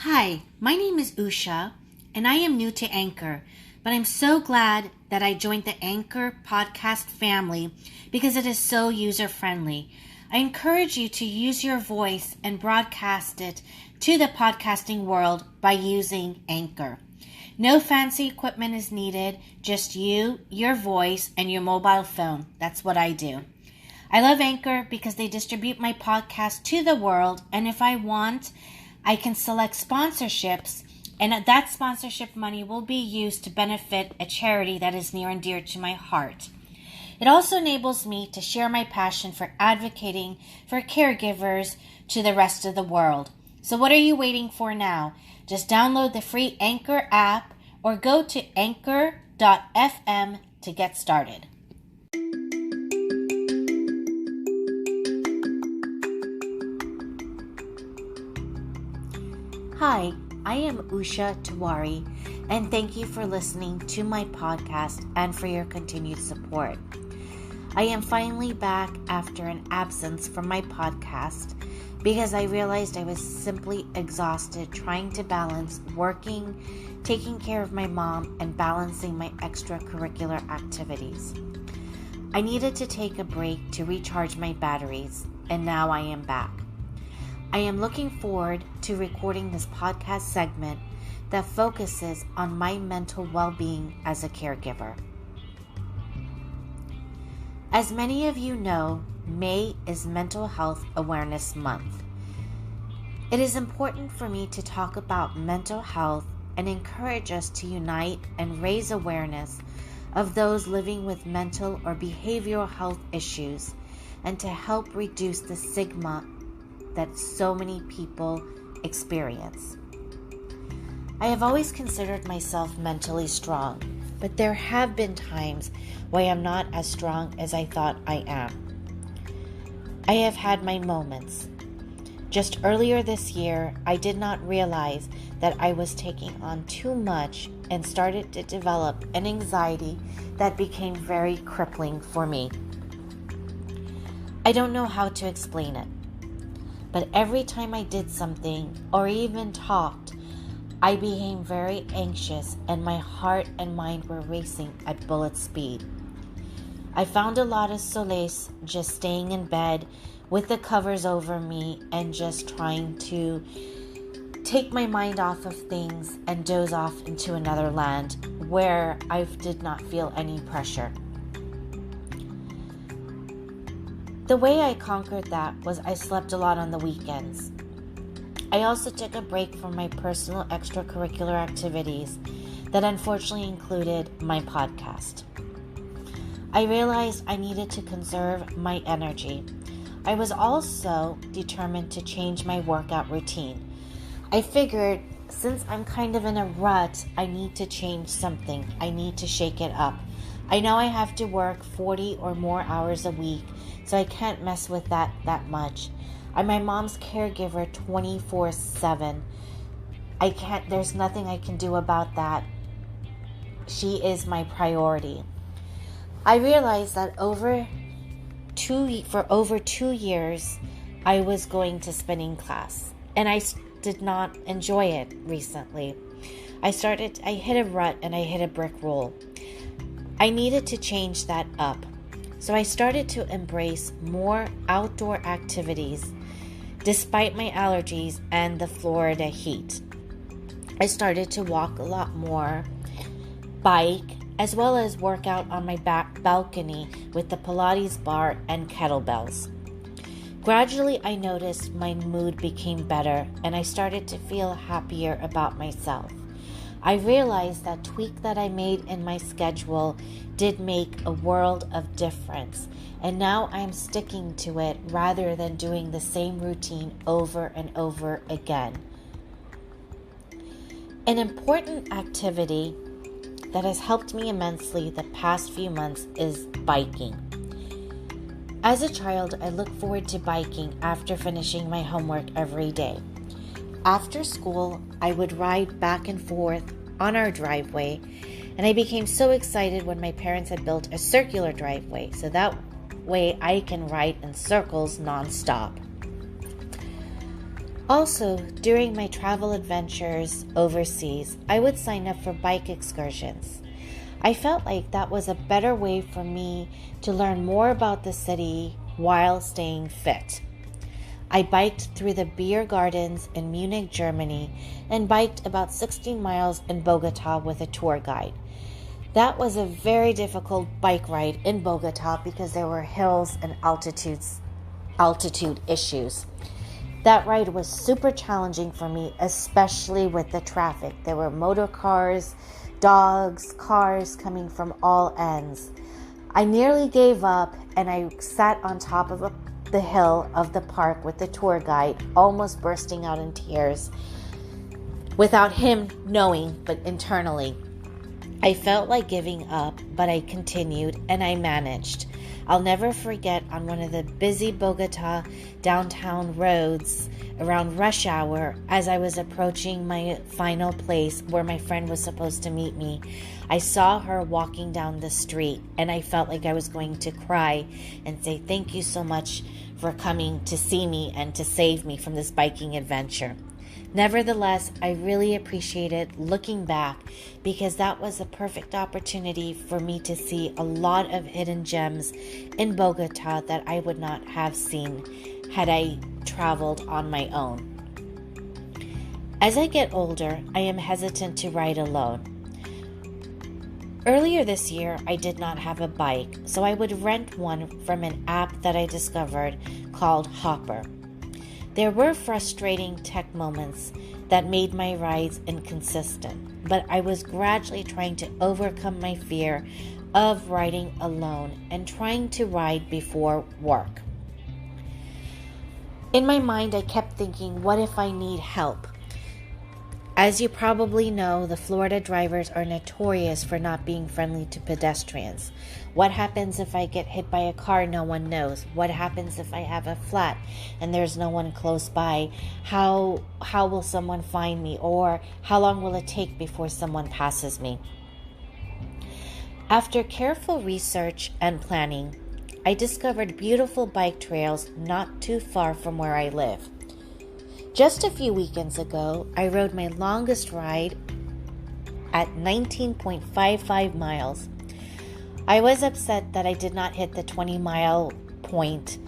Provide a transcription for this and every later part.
Hi, my name is Usha, and I am new to Anchor, but I'm so glad that I joined the Anchor podcast family because it is so user-friendly. I encourage you to use your voice and broadcast it to the podcasting world by using Anchor. No fancy equipment is needed, just you, your voice, and your mobile phone. That's what I do. I love Anchor because they distribute my podcast to the world, and if I want, I can select sponsorships, and that sponsorship money will be used to benefit a charity that is near and dear to my heart. It also enables me to share my passion for advocating for caregivers to the rest of the world. So what are you waiting for now? Just download the free Anchor app or go to anchor.fm to get started. Hi, I am Usha Tewari, and thank you for listening to my podcast and for your continued support. I am finally back after an absence from my podcast because I realized I was simply exhausted trying to balance working, taking care of my mom, and balancing my extracurricular activities. I needed to take a break to recharge my batteries, and now I am back. I am looking forward to recording this podcast segment that focuses on my mental well-being as a caregiver. As many of you know, May is Mental Health Awareness Month. It is important for me to talk about mental health and encourage us to unite and raise awareness of those living with mental or behavioral health issues and to help reduce the stigma that so many people experience. I have always considered myself mentally strong, but there have been times where I'm not as strong as I thought I am. I have had my moments. Just earlier this year, I did not realize that I was taking on too much and started to develop an anxiety that became very crippling for me. I don't know how to explain it, but every time I did something or even talked, I became very anxious and my heart and mind were racing at bullet speed. I found a lot of solace just staying in bed with the covers over me and just trying to take my mind off of things and doze off into another land where I did not feel any pressure. The way I conquered that was I slept a lot on the weekends. I also took a break from my personal extracurricular activities that unfortunately included my podcast. I realized I needed to conserve my energy. I was also determined to change my workout routine. I figured since I'm kind of in a rut, I need to change something. I need to shake it up. I know I have to work 40 or more hours a week, so I can't mess with that much. I'm my mom's caregiver 24/7. There's nothing I can do about that. She is my priority. I realized that for over 2 years, I was going to spinning class, and I did not enjoy it recently. I hit a rut and I hit a brick wall. I needed to change that up. So I started to embrace more outdoor activities despite my allergies and the Florida heat. I started to walk a lot more, bike, as well as work out on my back balcony with the Pilates bar and kettlebells. Gradually, I noticed my mood became better and I started to feel happier about myself. I realized that tweak that I made in my schedule did make a world of difference, and now I'm sticking to it rather than doing the same routine over and over again. An important activity that has helped me immensely the past few months is biking. As a child, I look forward to biking after finishing my homework every day. After school, I would ride back and forth on our driveway, and I became so excited when my parents had built a circular driveway, so that way I can ride in circles nonstop. Also, during my travel adventures overseas, I would sign up for bike excursions. I felt like that was a better way for me to learn more about the city while staying fit. I biked through the beer gardens in Munich, Germany, and biked about 16 miles in Bogota with a tour guide. That was a very difficult bike ride in Bogota because there were hills and altitude issues. That ride was super challenging for me, especially with the traffic. There were motor cars, dogs, cars coming from all ends. I nearly gave up and I sat on top of the hill of the park with the tour guide, almost bursting out in tears without him knowing, but internally. I felt like giving up, but I continued and I managed. I'll never forget on one of the busy Bogota downtown roads around rush hour as I was approaching my final place where my friend was supposed to meet me. I saw her walking down the street and I felt like I was going to cry and say thank you so much for coming to see me and to save me from this biking adventure. Nevertheless, I really appreciated looking back because that was a perfect opportunity for me to see a lot of hidden gems in Bogota that I would not have seen had I traveled on my own. As I get older, I am hesitant to ride alone. Earlier this year, I did not have a bike, so I would rent one from an app that I discovered called Hopper. There were frustrating tech moments that made my rides inconsistent, but I was gradually trying to overcome my fear of riding alone and trying to ride before work. In my mind, I kept thinking, what if I need help? As you probably know, the Florida drivers are notorious for not being friendly to pedestrians. What happens if I get hit by a car no one knows? What happens if I have a flat and there's no one close by? How will someone find me? Or how long will it take before someone passes me? After careful research and planning, I discovered beautiful bike trails not too far from where I live. Just a few weekends ago, I rode my longest ride at 19.55 miles. I was upset that I did not hit the 20-mile point,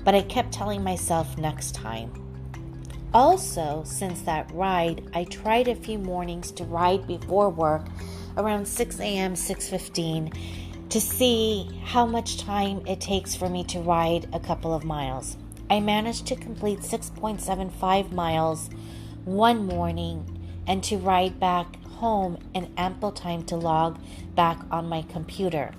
but I kept telling myself next time. Also, since that ride, I tried a few mornings to ride before work around 6 a.m., 6:15 to see how much time it takes for me to ride a couple of miles. I managed to complete 6.75 miles one morning and to ride back home in ample time to log back on my computer.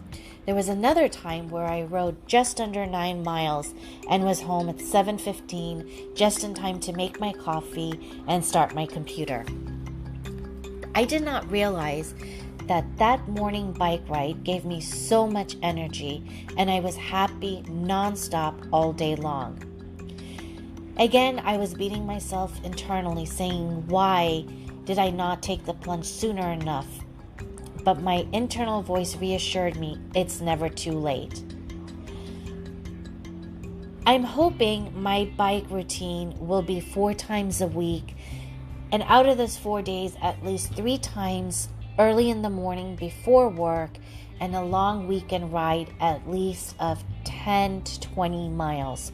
There was another time where I rode just under 9 miles and was home at 7:15 just in time to make my coffee and start my computer. I did not realize that morning bike ride gave me so much energy and I was happy nonstop all day long. Again, I was beating myself internally, saying, why did I not take the plunge sooner enough? But my internal voice reassured me it's never too late. I'm hoping my bike routine will be 4 times a week, and out of those 4 days, at least 3 times early in the morning before work, and a long weekend ride at least of 10 to 20 miles.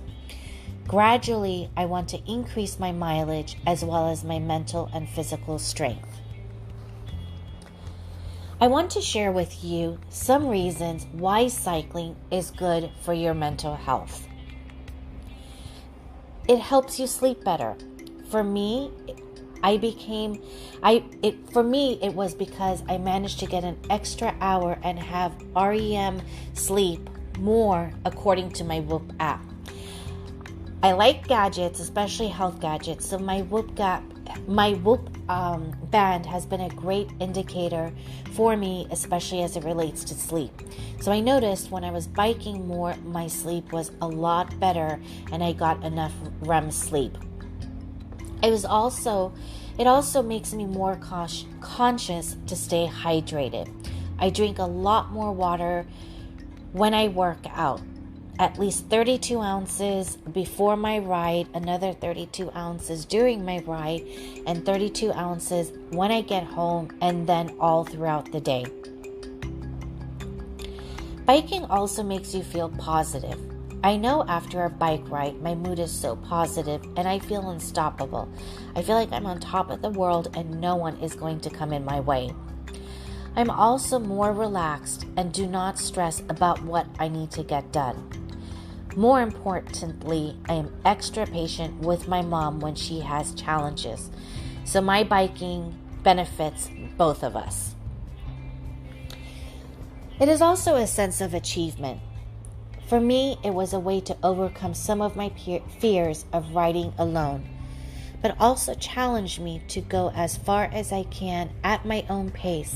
Gradually, I want to increase my mileage as well as my mental and physical strength. I want to share with you some reasons why cycling is good for your mental health. It helps you sleep better. For me, it was because I managed to get an extra hour and have REM sleep more according to my Whoop app. I like gadgets, especially health gadgets, so my Whoop band has been a great indicator for me, especially as it relates to sleep. So I noticed when I was biking more, my sleep was a lot better and I got enough REM sleep. It also makes me more conscious to stay hydrated. I drink a lot more water when I work out. at least 32 ounces before my ride, another 32 ounces during my ride, and 32 ounces when I get home, and then all throughout the day. Biking also makes you feel positive. I know after a bike ride, my mood is so positive and I feel unstoppable. I feel like I'm on top of the world and no one is going to come in my way. I'm also more relaxed and do not stress about what I need to get done. More importantly, I am extra patient with my mom when she has challenges. So my biking benefits both of us. It is also a sense of achievement. For me, it was a way to overcome some of my fears of riding alone, but also challenged me to go as far as I can at my own pace,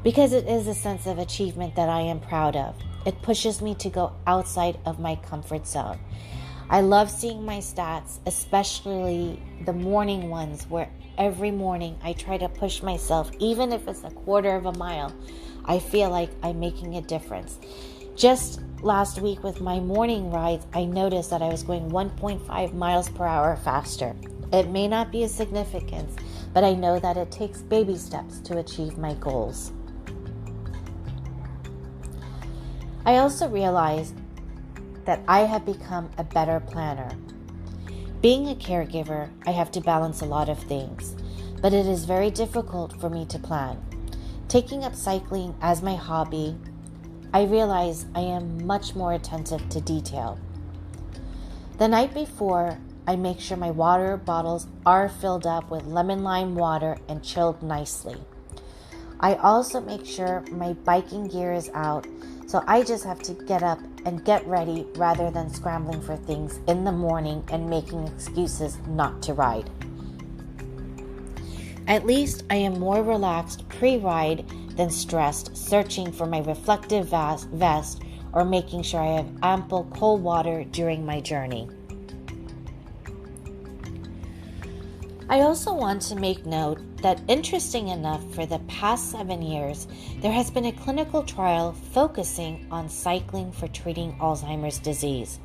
because it is a sense of achievement that I am proud of. It pushes me to go outside of my comfort zone. I love seeing my stats, especially the morning ones, where every morning I try to push myself, even if it's a quarter of a mile. I feel like I'm making a difference. Just last week with my morning rides, I noticed that I was going 1.5 miles per hour faster. It may not be a significance, but I know that it takes baby steps to achieve my goals. I also realized that I have become a better planner. Being a caregiver, I have to balance a lot of things, but it is very difficult for me to plan. Taking up cycling as my hobby, I realize I am much more attentive to detail. The night before, I make sure my water bottles are filled up with lemon lime water and chilled nicely. I also make sure my biking gear is out, so I just have to get up and get ready rather than scrambling for things in the morning and making excuses not to ride. At least I am more relaxed pre-ride than stressed, searching for my reflective vest or making sure I have ample cold water during my journey. I also want to make note that, interesting enough, for the past 7 years, there has been a clinical trial focusing on cycling for treating Alzheimer's disease.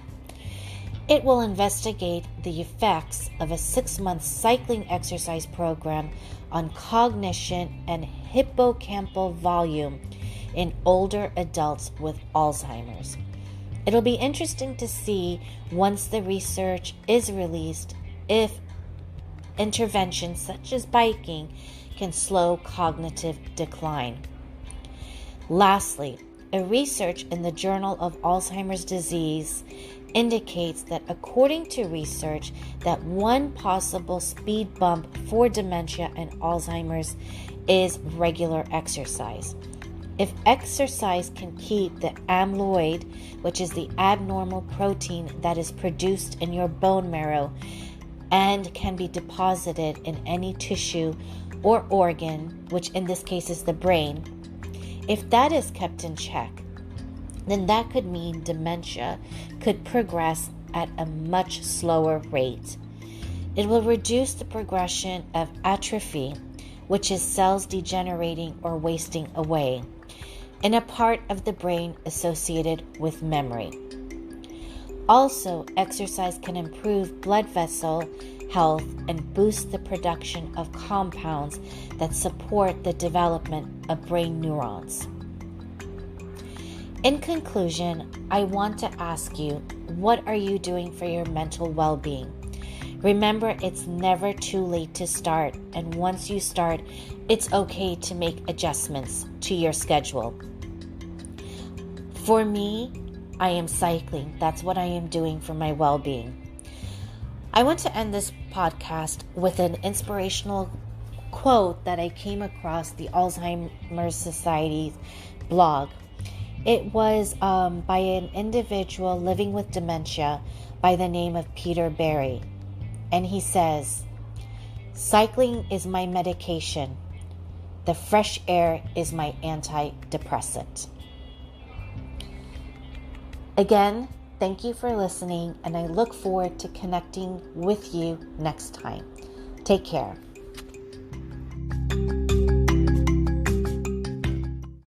It will investigate the effects of a 6-month cycling exercise program on cognition and hippocampal volume in older adults with Alzheimer's. It'll be interesting to see, once the research is released, if interventions such as biking can slow cognitive decline. Lastly, a research in the Journal of Alzheimer's Disease indicates that, according to research, that one possible speed bump for dementia and Alzheimer's is regular exercise. If exercise can keep the amyloid, which is the abnormal protein that is produced in your bone marrow and can be deposited in any tissue or organ, which in this case is the brain, if that is kept in check, then that could mean dementia could progress at a much slower rate. It will reduce the progression of atrophy, which is cells degenerating or wasting away, in a part of the brain associated with memory. Also, exercise can improve blood vessel health and boost the production of compounds that support the development of brain neurons. In conclusion, I want to ask you, what are you doing for your mental well-being? Remember, it's never too late to start, and once you start, it's okay to make adjustments to your schedule. For me, I am cycling. That's what I am doing for my well-being. I want to end this podcast with an inspirational quote that I came across the Alzheimer's Society's blog. It was by an individual living with dementia by the name of Peter Barry. And he says, "Cycling is my medication. The fresh air is my antidepressant." Again, thank you for listening, and I look forward to connecting with you next time. Take care.